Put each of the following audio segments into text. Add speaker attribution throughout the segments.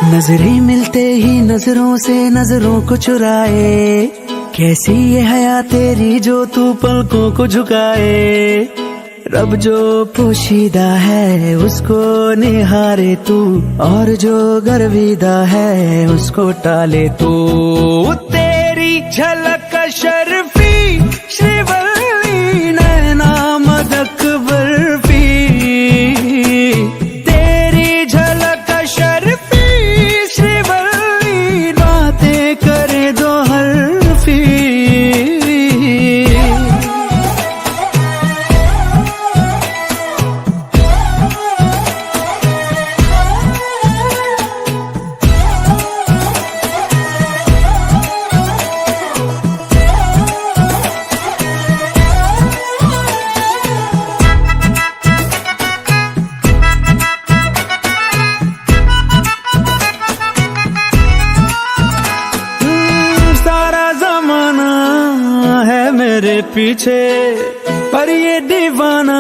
Speaker 1: नजरें मिलते ही नजरों से नजरों को चुराए, कैसी ये हया तेरी जो तू पलकों को झुकाए। रब जो पोशीदा है उसको निहारे तू, और जो गर्विदा है उसको टाले तू। तेरी झलक शर्फी श्रीवल्ली नैना मदक बर्फी, तेरी झलक शर्फी श्रीवल्ली बातें करे दो हरफी। मेरे पीछे पर ये दीवाना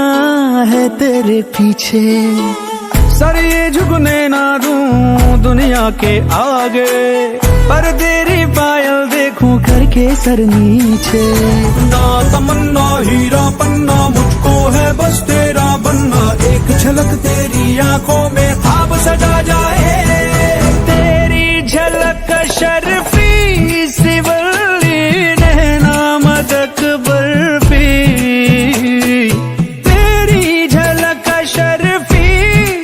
Speaker 1: है तेरे पीछे, सर ये झुकने ना दूं दुनिया के आगे, पर तेरी पायल देखूं करके सर नीचे।
Speaker 2: ना तमन्ना हीरा पन्ना मुझको है बस तेरा बनना, एक झलक तेरी आंखों में ख्वाब सजा जाए।
Speaker 1: तेरी झलक शर्फी श्रीवल्ली नैना मदक बर्फी, तेरी झलक शर्फी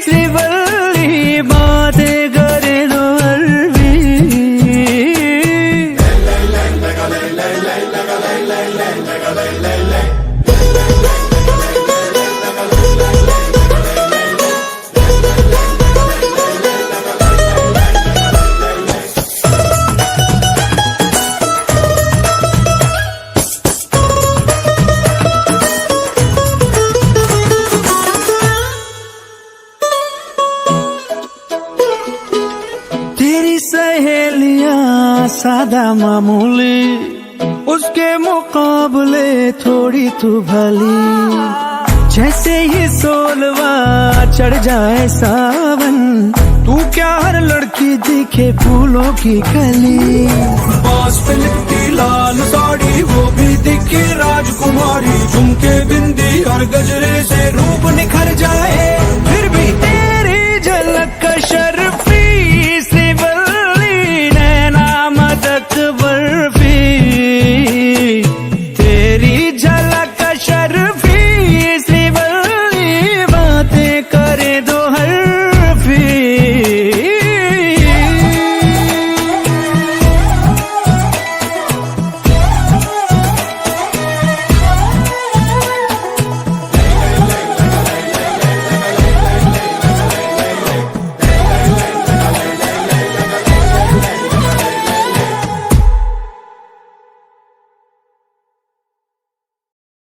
Speaker 1: श्रीवल्ली बातें करे दो अरबी। तेरी सहेलियां सादा मामूली, उसके मुकाबले थोड़ी तू भली। जैसे ही सोलवा चढ़ जाए सावन, तू क्या हर लड़की दिखे फूलों की कली।
Speaker 2: पास पे लिपटी लाल साड़ी वो भी दिखे राजकुमारी, झुमके बिंदी और गजरे से रूप निखर जाए।